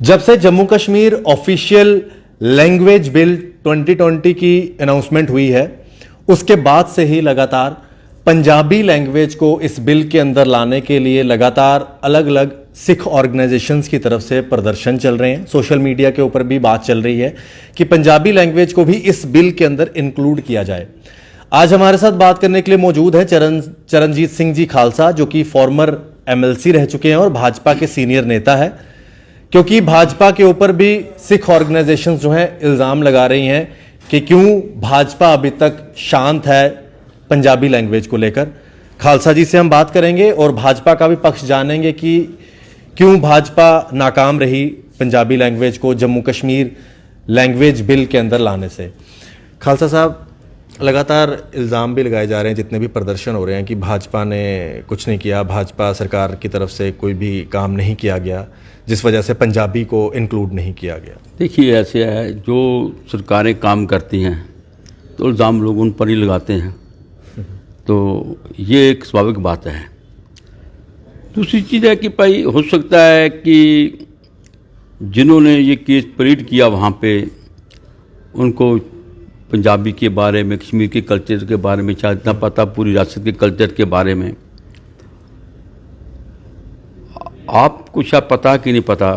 जब से Jammu Kashmir official language bill 2020 की अनाउंसमेंट हुई है, उसके बाद से ही लगातार पंजाबी लैंग्वेज को इस बिल के अंदर लाने के लिए लगातार अलग अलग सिख ऑर्गेनाइजेशंस की तरफ से प्रदर्शन चल रहे हैं। सोशल मीडिया के ऊपर भी बात चल रही है कि पंजाबी लैंग्वेज को भी इस बिल के अंदर इंक्लूड किया जाए। आज हमारे साथ बात करने के लिए मौजूद है चरणजीत सिंह जी खालसा, जो कि फॉर्मर एमएलसी रह चुके हैं और भाजपा के सीनियर नेता है। क्योंकि भाजपा के ऊपर भी सिख ऑर्गेनाइजेशंस जो हैं इल्ज़ाम लगा रही हैं कि क्यों भाजपा अभी तक शांत है पंजाबी लैंग्वेज को लेकर। खालसा जी से हम बात करेंगे और भाजपा का भी पक्ष जानेंगे कि क्यों भाजपा नाकाम रही पंजाबी लैंग्वेज को जम्मू कश्मीर लैंग्वेज बिल के अंदर लाने से। खालसा साहब, लगातार इल्ज़ाम भी लगाए जा रहे हैं, जितने भी प्रदर्शन हो रहे हैं, कि भाजपा ने कुछ नहीं किया, भाजपा सरकार की तरफ से कोई भी काम नहीं किया गया जिस वजह से पंजाबी को इंक्लूड नहीं किया गया। देखिए, ऐसे है, जो सरकारें काम करती हैं तो इल्ज़ाम लोग उन पर ही लगाते हैं, तो ये एक स्वाभाविक बात है। दूसरी चीज़ है कि भाई हो सकता है कि जिन्होंने ये केस परेड किया वहाँ पे उनको पंजाबी के बारे में, कश्मीर के कल्चर के बारे में शायद इतना पता, पूरी रियासत के कल्चर के बारे में आपको शायद पता कि नहीं पता।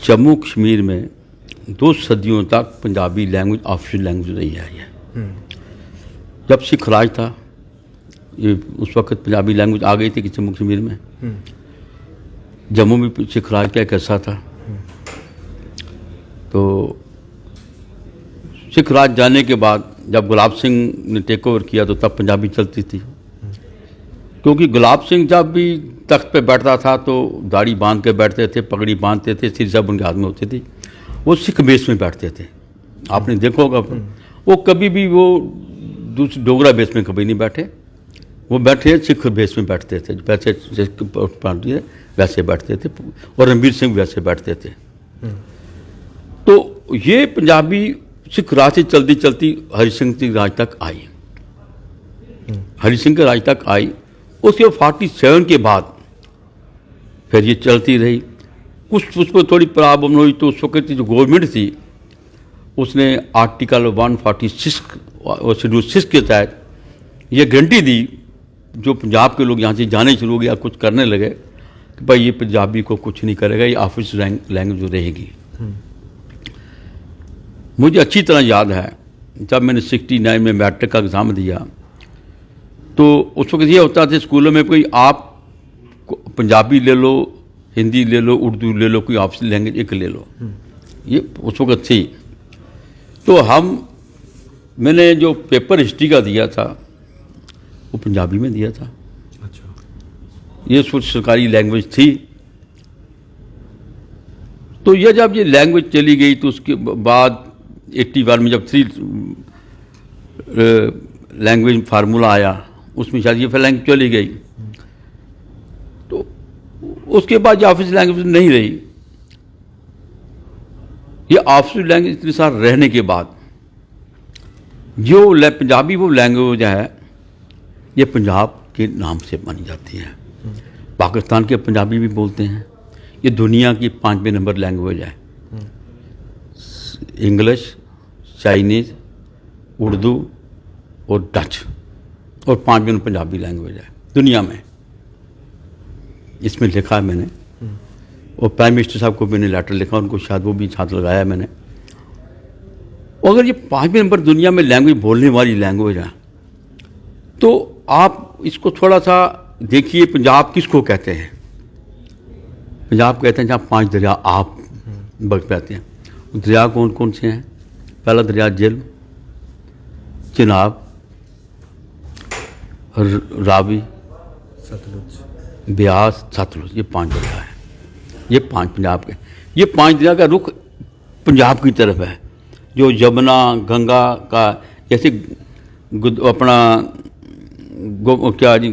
जम्मू कश्मीर में 2 सदियों तक पंजाबी लैंग्वेज ऑफिशियल लैंग्वेज रही है। ये जब सिख राज था, ये उस वक्त पंजाबी लैंग्वेज आ गई थी कि जम्मू कश्मीर में। जम्मू में सिख राज का एक हिस्सा था, तो सिख राज जाने के बाद जब गुलाब सिंह ने टेक ओवर किया तो तब पंजाबी चलती थी। क्योंकि गुलाब सिंह जब भी तख्त पे बैठता था तो दाढ़ी बांध के बैठते थे, पगड़ी बांधते थे, सिर सब उनके हाथ में होती थी। वो सिख बेस में बैठते थे, आपने देखा होगा। वो कभी भी वो दूसरी डोगरा बेस में कभी नहीं बैठे, वो बैठे सिख बेस में बैठते थे, वैसे बैठते थे। और रणबीर सिंह वैसे बैठते थे। तो ये पंजाबी सिख राज से चलती चलती हरि सिंह के राज तक आई। हरि सिंह के राज तक आई। उसके 47 के बाद फिर ये चलती रही। कुछ उस पर थोड़ी प्रॉब्लम हुई तो उस वक्त जो गवर्नमेंट थी उसने आर्टिकल 146 और शेड्यूल 6 के तहत ये गारंटी दी, जो पंजाब के लोग यहाँ से जाने शुरू हो गया, कुछ करने लगे, कि भाई ये पंजाबी को कुछ नहीं करेगा, ये ऑफिशियल लैंग्वेज रहेगी। मुझे अच्छी तरह याद है जब मैंने 69 में मैट्रिक का एग्ज़ाम दिया तो उस वक्त ये होता था स्कूलों में, कोई आप पंजाबी ले लो, हिंदी ले लो, उर्दू ले लो, कोई ऑफिशियल लैंग्वेज एक ले लो। ये उस वक्त थी। तो मैंने जो पेपर हिस्ट्री का दिया था वो पंजाबी में दिया था। अच्छा। ये सरकारी लैंग्वेज थी। तो ये जब ये लैंग्वेज चली गई तो उसके बाद 81 में जब 3 लैंग्वेज फार्मूला आया, उसमें शायद ये फिर लैंग्वेज चली गई। तो उसके बाद ये ऑफिशियल लैंग्वेज नहीं रही। ये ऑफिशियल लैंग्वेज इतने साल रहने के बाद जो पंजाबी वो लैंग्वेज है, ये पंजाब के नाम से मानी जाती है। पाकिस्तान के पंजाबी भी बोलते हैं। ये दुनिया की 5वें नंबर लैंग्वेज है। इंग्लिश, चाइनीज़, उर्दू और डच, और 5वें नंबर पंजाबी लैंग्वेज है दुनिया में। इसमें लिखा है मैंने, और प्राइम मिनिस्टर साहब को मैंने लेटर लिखा, उनको शायद वो भी हाथ लगाया मैंने। और अगर ये 5वें नंबर दुनिया में लैंग्वेज बोलने वाली लैंग्वेज है तो आप इसको थोड़ा सा देखिए, पंजाब किसको कहते हैं? पंजाब कहते हैं जहाँ 5 दरिया आप बहते हैं। दरिया कौन कौन से हैं? पहला दरिया झेलम, चिनाब, रावी, सतलुज, ब्यास, सतलुज, ये 5 दरिया हैं। ये 5 पंजाब के, ये 5 दरिया का रुख पंजाब की तरफ है। जो यमुना, गंगा का जैसे अपना क्या जी,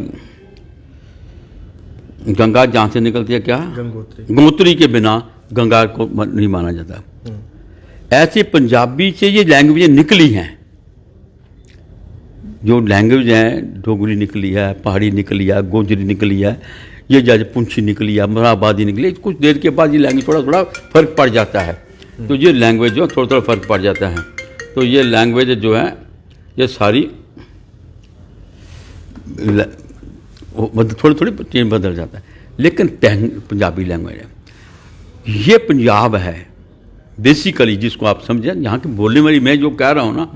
गंगा जहाँ से निकलती है, क्या गंगोत्री के बिना गंगा को नहीं माना जाता। ऐसे पंजाबी से ये लैंग्वेज निकली हैं। जो लैंग्वेज हैं, डोगरी निकली है, पहाड़ी निकली है, गोजरी निकली है, ये जैसे पुंछी निकली या मराबादी निकली, कुछ देर के बाद ये लैंग्वेज थोड़ा थोड़ा फर्क पड़ जाता है। तो ये लैंग्वेज जो थोड़ा थोड़ा फर्क पड़ जाता है। तो ये लैंग्वेज जो है ये सारी मतलब थोड़ी थोड़ी चेंज बदल जाता है। लेकिन पंजाबी लैंग्वेज है, ये पंजाब है बेसिकली, जिसको आप समझें। यहाँ की बोलने वाली मैं जो कह रहा हूँ ना,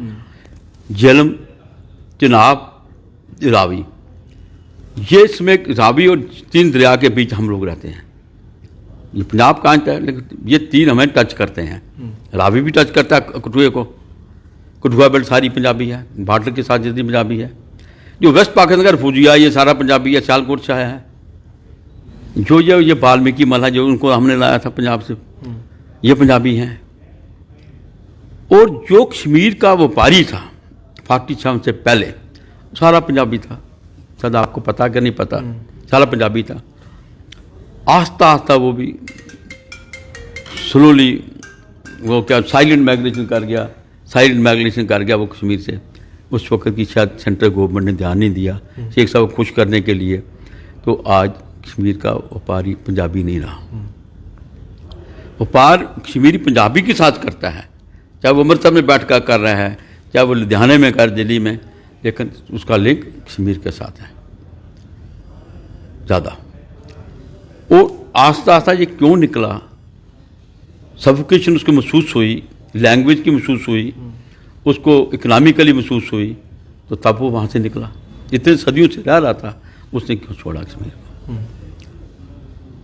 झेलम, चिनाब, रावी, ये इसमें रावी और 3 दरिया के बीच हम लोग रहते हैं। ये पंजाब कहाँ है, लेकिन ये 3 हमें टच करते हैं। रावी भी टच करता है कठुए को, कठुआ बेल्ट सारी पंजाबी है, बार्डर के साथ जितनी पंजाबी है। जो वेस्ट पाकिस्तान का फुजिया, ये सारा पंजाबी है। सियालकोट शाह है, जो ये वाल्मीकि मल्हा जो उनको हमने लाया था पंजाब से, ये पंजाबी हैं। और जो कश्मीर का व्यापारी था 47 से पहले, सारा पंजाबी था। शायद आपको पता कि नहीं पता, सारा पंजाबी था। आस्ता आस्ता वो भी स्लोली वो क्या साइलेंट माइग्रेशन कर गया, वो कश्मीर से। उस वक्त की शायद सेंट्रल गवर्नमेंट ने ध्यान नहीं दिया शेख साहब को खुश करने के लिए। तो आज कश्मीर का व्यापारी पंजाबी नहीं रहा। व्यापार कश्मीरी पंजाबी के साथ करता है, चाहे वो अमृतसर में बैठ कर रहा है, चाहे वो लुधियाने में कर, दिल्ली में, लेकिन उसका लिंक कश्मीर के साथ है ज़्यादा। और आस्ता आस्ता ये क्यों निकला, सफोकेशन उसको महसूस हुई, लैंग्वेज की महसूस हुई, उसको इकोनॉमिकली महसूस हुई, तो तब वो वहाँ से निकला। इतने सदियों से रह रहा था, उसने क्यों छोड़ा कश्मीर को?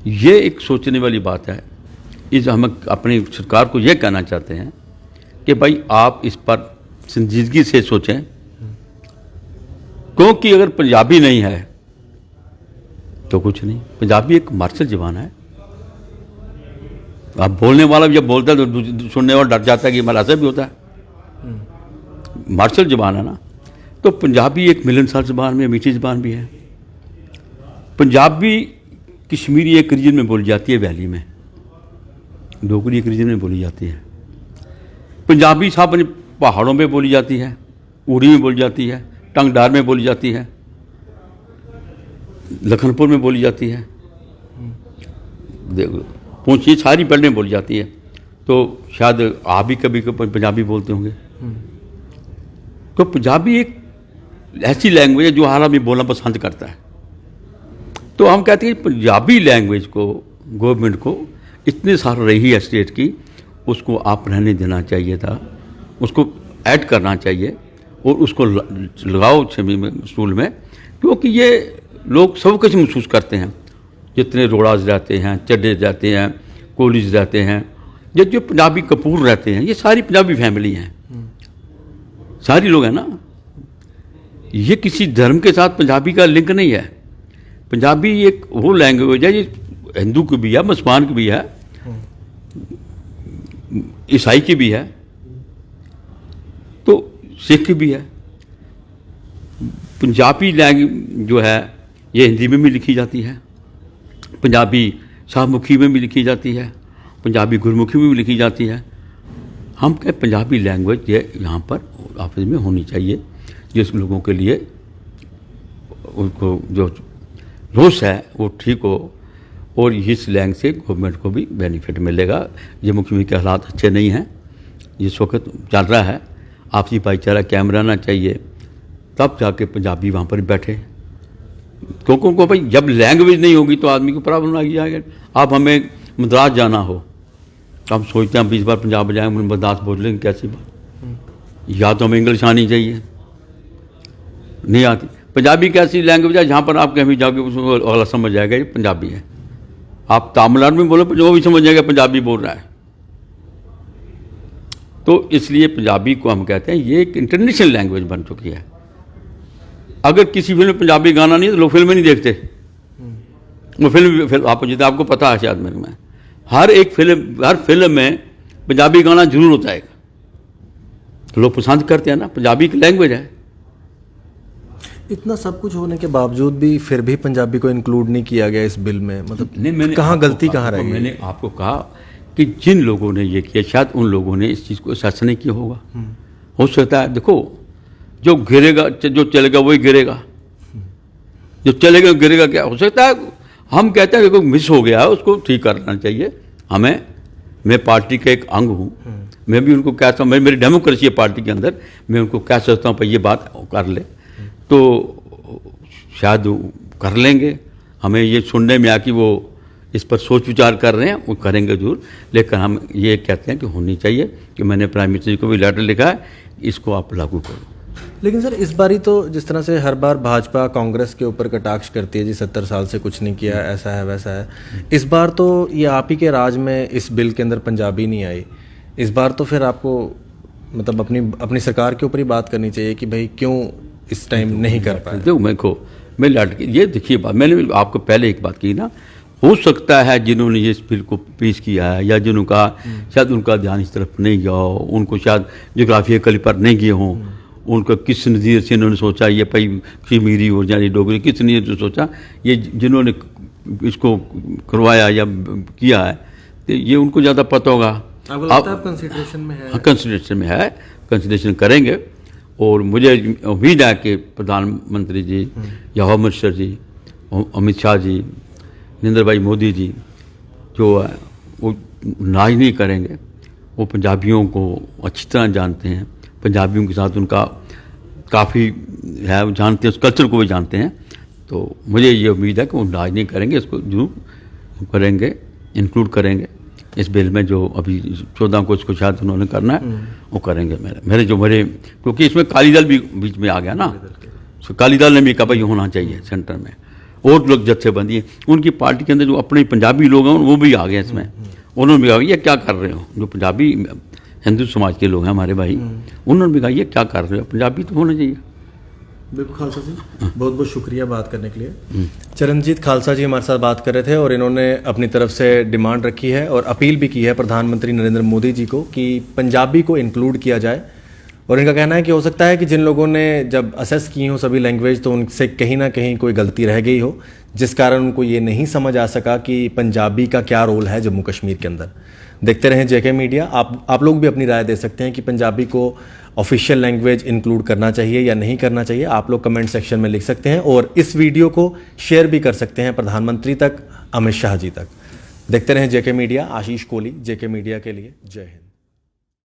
ये एक सोचने वाली बात है। इस हम अपनी सरकार को ये कहना चाहते हैं कि भाई आप इस पर संजीदगी से सोचें, क्योंकि अगर पंजाबी नहीं है तो कुछ नहीं। पंजाबी एक मार्शल ज़बान है। आप बोलने वाला जब बोलता है तो सुनने वाला डर जाता है कि हमारा ऐसा भी होता है। मार्शल ज़बान है ना, तो पंजाबी एक मिलनसार ज़बान में मीठी ज़बान भी है। पंजाबी कश्मीरी एक रीजन में बोली जाती है, वैली में। डोगरी एक रीजन में बोली जाती है। पंजाबी साहब अपने पहाड़ों में बोली जाती है, उड़ी में बोली जाती है, टंगडार में बोली जाती है, लखनपुर में बोली जाती है, पुंछ, ये सारी बेल्ट में बोली जाती है। तो शायद आप भी कभी पंजाबी बोलते होंगे। तो पंजाबी एक ऐसी लैंग्वेज है जो हर आदमी बोलना पसंद करता है। तो हम कहते हैं पंजाबी लैंग्वेज को गवर्नमेंट को इतने साल रही है स्टेट की, उसको आप रहने देना चाहिए था, उसको ऐड करना चाहिए और उसको लगाओ छवी में, स्कूल में, क्योंकि ये लोग सब कुछ महसूस करते हैं। जितने रोड़ाज रहते हैं, चड्डे रहते हैं, कोहलीज रहते हैं, ये जो पंजाबी कपूर रहते हैं, ये सारी पंजाबी फैमिली हैं, सारी लोग हैं ना। ये किसी धर्म के साथ पंजाबी का लिंक नहीं है। पंजाबी एक वो लैंग्वेज है, ये हिंदू की भी है, मुसलमान की भी है, ईसाई की भी है, तो सिख की भी है। पंजाबी लैंग्वेज जो है ये हिंदी में भी लिखी जाती है, पंजाबी शाहमुखी में भी लिखी जाती है, पंजाबी गुरमुखी में भी लिखी जाती है। हम कहें पंजाबी लैंग्वेज ये यहाँ पर ऑफिस में होनी चाहिए, जिस लोगों के लिए उनको जो रोष है वो ठीक हो, और इस लैंग्वेज से गवर्नमेंट को भी बेनिफिट मिलेगा। ये मुख्यमंत्री के हालात अच्छे नहीं हैं, जिस वक्त चल रहा है आपसी भाईचारा कायम रहना चाहिए, तब जाके पंजाबी वहाँ पर बैठे। क्योंकि को भाई जब लैंग्वेज नहीं होगी तो आदमी को प्रॉब्लम आ जाएगा। आप हमें मद्रास जाना हो तो हम सोचते हैं 20 बार पंजाब जाएंगे, मद्रास बोल लेंगे, कैसी बात। या तो हमें इंग्लिश आनी चाहिए, नहीं आती। पंजाबी कैसी लैंग्वेज है जहाँ पर आप कहीं भी जाओगे उसको अगला समझ जाएगा ये पंजाबी है। आप तमिलनाडु में बोलो वो भी समझ जाएगा पंजाबी बोल रहा है। तो इसलिए पंजाबी को हम कहते हैं ये एक इंटरनेशनल लैंग्वेज बन चुकी है। अगर किसी फिल्म में पंजाबी गाना नहीं है तो लोग फिल्म नहीं देखते। वो फिल्म आप जितना आपको पता है शायद मेरे में, हर फिल्म में पंजाबी गाना जरूर होता है। तो लोग पसंद करते हैं ना, पंजाबी की लैंग्वेज है। इतना सब कुछ होने के बावजूद भी फिर भी पंजाबी को इंक्लूड नहीं किया गया इस बिल में, मतलब मैंने कहाँ गलती कहाँ रह गई? मैंने आपको कहा कि जिन लोगों ने ये किया शायद उन लोगों ने इस चीज़ को एहसास नहीं किया होगा। हो सकता है, देखो जो गिरेगा, जो चलेगा वही गिरेगा, जो चलेगा गिरेगा। क्या हो सकता है हम कहते हैं देखो मिस हो गया है, उसको ठीक करना चाहिए हमें। मैं पार्टी का एक अंग हूँ, मैं भी उनको कहता हूँ, मेरी डेमोक्रेसी है पार्टी के अंदर, मैं उनको कह सकता हूँ पर ये बात कर ले तो शायद वो कर लेंगे। हमें ये सुनने में आया कि वो इस पर सोच विचार कर रहे हैं, वो करेंगे जरूर, लेकिन हम ये कहते हैं कि होनी चाहिए कि मैंने प्राइम मिनिस्टर जी को भी लेटर लिखा है, इसको आप लागू करो। लेकिन सर इस बारी तो जिस तरह से हर बार भाजपा कांग्रेस के ऊपर कटाक्ष करती है जी 70 साल से कुछ नहीं किया, ऐसा है वैसा है, इस बार तो ये आप ही के राज में इस बिल के अंदर पंजाबी नहीं आई, इस बार तो फिर आपको मतलब अपनी सरकार के ऊपर ही बात करनी चाहिए कि भाई क्यों इस टाइम नहीं कर पाए। देखो मैं लट ये देखिए बात, मैंने आपको पहले एक बात की ना, हो सकता है जिन्होंने ये इस बिल को पेश किया है या जिनका शायद उनका ध्यान इस तरफ नहीं गया हो, उनको शायद जोग्राफिकली पर नहीं गए हों, उनका किस नज़रिए से इन्होंने सोचा ये भाई कश्मीरी हो जाए डोगरी, किस नज़रिए से सोचा, ये जिन्होंने इसको करवाया या किया है तो ये उनको ज़्यादा पता होगा। आप कंसिडरेशन में है? कंसिडरेशन में है, कंसिडरेशन करेंगे। और मुझे उम्मीद है कि प्रधानमंत्री जी या होम मिनिस्टर जी, अमित शाह जी, नरेंद्र भाई मोदी जी जो है वो नाज नहीं करेंगे, वो पंजाबियों को अच्छी तरह जानते हैं, पंजाबियों के साथ उनका काफ़ी है, वो जानते हैं, उस कल्चर को भी जानते हैं। तो मुझे ये उम्मीद है कि वो नाज नहीं करेंगे, इसको जरूर करेंगे, इंक्लूड करेंगे इस बिल में। जो अभी 14 को इसको शायद उन्होंने करना है वो करेंगे। मेरे क्योंकि इसमें अकाली दल भी बीच में आ गया ना, अकाली दल ने भी कहा भाई होना चाहिए सेंटर में, और लोग जत्थेबंदी हैं उनकी पार्टी के अंदर जो अपने पंजाबी लोग हैं वो भी आ गए इसमें, उन्होंने भी कहा ये क्या कर रहे हो, जो पंजाबी हिंदू समाज के लोग हैं हमारे भाई, उन्होंने भी कहा ये क्या कर रहे हो, पंजाबी तो होना चाहिए। बिल्कुल खालसा जी, बहुत बहुत शुक्रिया बात करने के लिए। चरणजीत खालसा जी हमारे साथ बात कर रहे थे और इन्होंने अपनी तरफ से डिमांड रखी है और अपील भी की है प्रधानमंत्री नरेंद्र मोदी जी को कि पंजाबी को इंक्लूड किया जाए। और इनका कहना है कि हो सकता है कि जिन लोगों ने जब असेस की हो सभी लैंग्वेज तो उनसे कहीं ना कहीं कोई गलती रह गई हो, जिस कारण उनको ये नहीं समझ आ सका कि पंजाबी का क्या रोल है जम्मू कश्मीर के अंदर। देखते रहें जेके मीडिया। आप लोग भी अपनी राय दे सकते हैं कि पंजाबी को ऑफिशियल लैंग्वेज इंक्लूड करना चाहिए या नहीं करना चाहिए, आप लोग कमेंट सेक्शन में लिख सकते हैं और इस वीडियो को शेयर भी कर सकते हैं प्रधानमंत्री तक, अमित शाह जी तक। देखते रहें जेके मीडिया। आशीष कोहली, जेके मीडिया के लिए, जय हिंद।